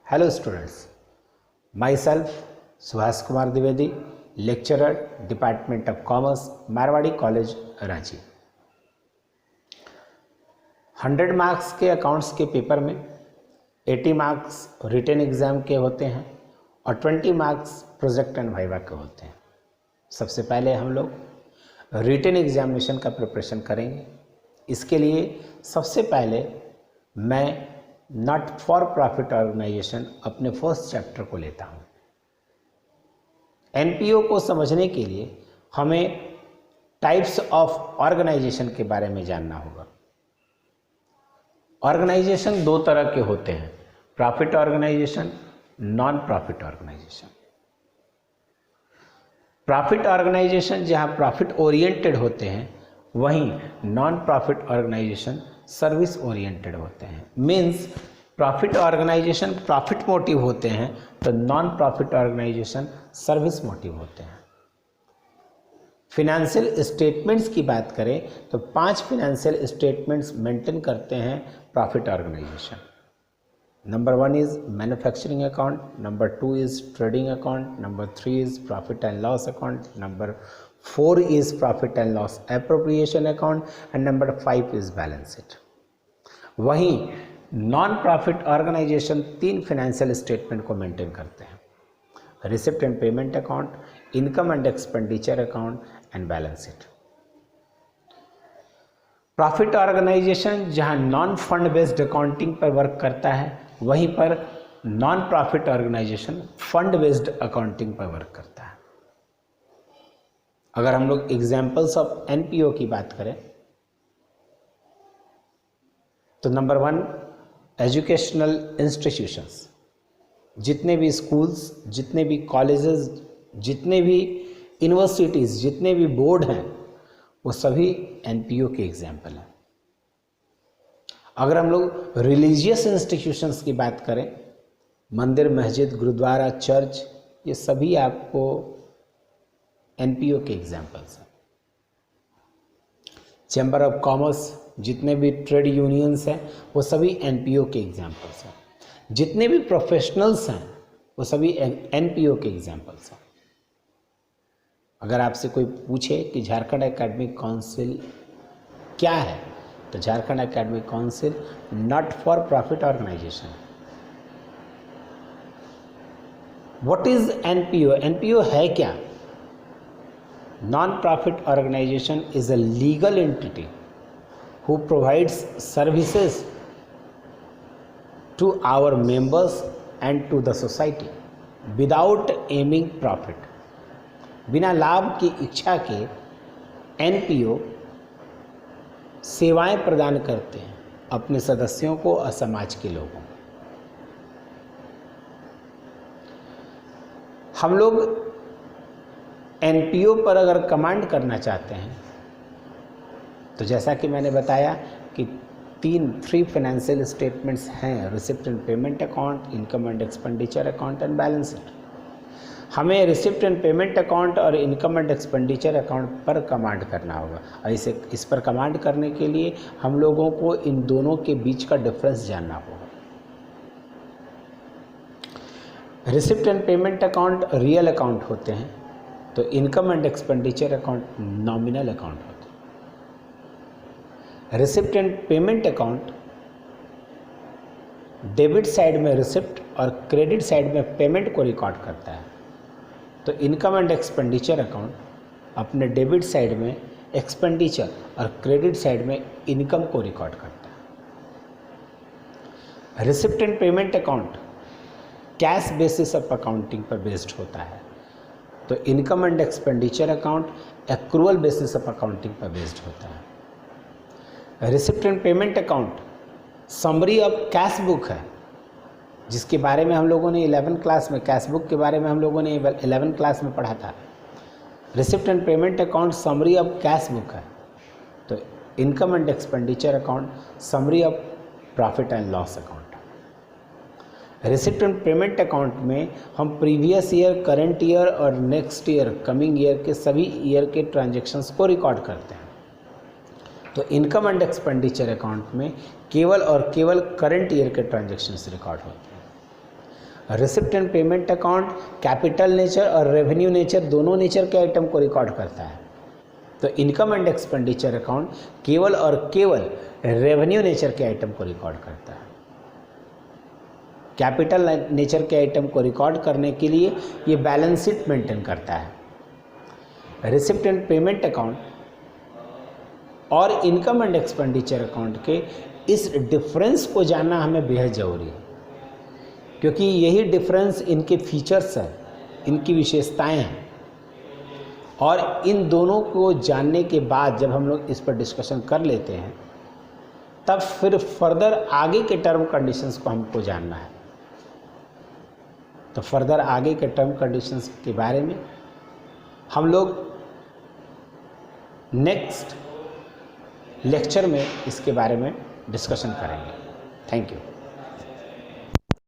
Hello students, myself Subhas Kumar Dwivedi, lecturer, Department of Commerce, Marwadi College, Ranchi। 100 marks के accounts के paper में 80 marks written exam के होते हैं और 20 मार्क्स प्रोजेक्ट एंड वाइवा के होते हैं। सबसे पहले हम लोग रिटन एग्जामिनेशन का प्रिपरेशन करेंगे। इसके लिए सबसे पहले मैं नॉट फॉर प्रॉफिट ऑर्गेनाइजेशन अपने फर्स्ट चैप्टर को लेता हूँ। एनपीओ को समझने के लिए हमें टाइप्स ऑफ ऑर्गेनाइजेशन के बारे में जानना होगा। ऑर्गेनाइजेशन दो तरह के होते हैं, profit organisation, non profit organisation. Profit organisation जहां प्रॉफिट ओरिएंटेड होते हैं, वहीं non profit organisation service oriented होते हैं। Means profit organisation profit motive होते हैं तो non profit organisation service motive होते हैं। फिनेंशियल स्टेटमेंट्स की बात करें तो 5 फिनेंशियल स्टेटमेंट्स मेंटेन करते हैं profit organisation. Number 1 is manufacturing account, number 2 is trading account, number 3 is profit and loss account, number 4 is profit and loss appropriation account and number 5 is balance sheet. वहीं non profit organisation 3 financial statement को maintain करते हैं, receipt and payment account, income and expenditure account and balance sheet. Profit organisation जहां non fund based accounting पर work करता है, वहीं पर non profit organisation fund based accounting पर वर्क करता है। अगर हम लोग एग्जाम्पल्स ऑफ एनपीओ की बात करें तो नंबर 1 एजुकेशनल इंस्टीट्यूशंस, जितने भी स्कूल्स, जितने भी कॉलेजेस, जितने भी यूनिवर्सिटीज़, जितने भी बोर्ड हैं, वो सभी एनपीओ के एग्जाम्पल हैं। अगर हम लोग रिलीजियस इंस्टीट्यूशंस की बात करें, मंदिर, मस्जिद, गुरुद्वारा, चर्च, ये सभी आपको एनपीओ के एग्जाम्पल्स हैं। चैम्बर ऑफ कॉमर्स, जितने भी ट्रेड यूनियंस हैं, वो सभी एनपीओ के एग्जाम्पल्स हैं। जितने भी प्रोफेशनल्स हैं, वो सभी एनपीओ के एग्जाम्पल्स हैं। अगर आपसे कोई पूछे कि झारखंड एकेडमिक काउंसिल क्या है, तो Jharkhand academic council not for profit organisation. What is NPO? NPO है क्या? Non profit organisation is a legal entity who provides services to our members and to the society without aiming profit. बिना लाभ की इच्छा के एनपीओ सेवाएं प्रदान करते हैं अपने सदस्यों को और समाज के लोगों को। हम लोग एनपीओ पर अगर कमांड करना चाहते हैं तो जैसा कि मैंने बताया कि 3 फाइनेंशियल स्टेटमेंट्स हैं, receipt and payment account, income and expenditure account and balance sheet. हमें रिसिप्ट एंड पेमेंट अकाउंट और इनकम एंड एक्सपेंडिचर अकाउंट पर कमांड करना होगा और इस पर कमांड करने के लिए हम लोगों को इन दोनों के बीच का डिफरेंस जानना होगा। Receipt and payment account real account होते हैं तो income and expenditure account nominal account होते हैं। Receipt and payment account debit side में रिसिप्ट और क्रेडिट साइड में पेमेंट को रिकॉर्ड करता है, तो इनकम एंड एक्सपेंडिचर अकाउंट अपने डेबिट साइड में एक्सपेंडिचर और क्रेडिट साइड में इनकम को रिकॉर्ड करता है। Receipt and payment account cash basis of accounting पर बेस्ड होता है, तो income and expenditure account accrual basis of accounting पर बेस्ड होता है। Receipt and payment account summary of cash book है, जिसके बारे में हम लोगों ने 11 क्लास में, कैश बुक के बारे में हम लोगों ने 11 क्लास में पढ़ा था। Receipt and payment account summary of cash book है, तो income and expenditure account summary of profit and loss account. Receipt and payment account में हम प्रीवियस ईयर, करंट ईयर और नेक्स्ट ईयर, कमिंग ईयर के सभी ईयर के transactions को record करते हैं। तो इनकम एंड एक्सपेंडिचर अकाउंट में केवल और केवल करंट ईयर के ट्रांजैक्शंस रिकॉर्ड होते हैं। Receipt and payment account capital nature और रेवेन्यू नेचर दोनों नेचर के आइटम को रिकॉर्ड करता है। तो इनकम एंड एक्सपेंडिचर अकाउंट केवल और केवल रेवेन्यू नेचर के आइटम को रिकॉर्ड करता है। कैपिटल नेचर के आइटम को रिकॉर्ड करने के लिए ये बैलेंस शीट मेंटेन करता है। रिसिप्ट एंड पेमेंट अकाउंट और इनकम एंड एक्सपेंडिचर अकाउंट के इस डिफरेंस को जानना हमें बेहद ज़रूरी है, क्योंकि यही डिफरेंस इनके फीचर्स हैं, इनकी विशेषताएं हैं। और इन दोनों को जानने के बाद जब हम लोग इस पर डिस्कशन कर लेते हैं, तब फिर फर्दर आगे के टर्म कंडीशंस को हमको जानना है। तो फर्दर आगे के टर्म कंडीशंस के बारे में हम लोग नेक्स्ट लेक्चर में इसके बारे में डिस्कशन करेंगे। Thank you.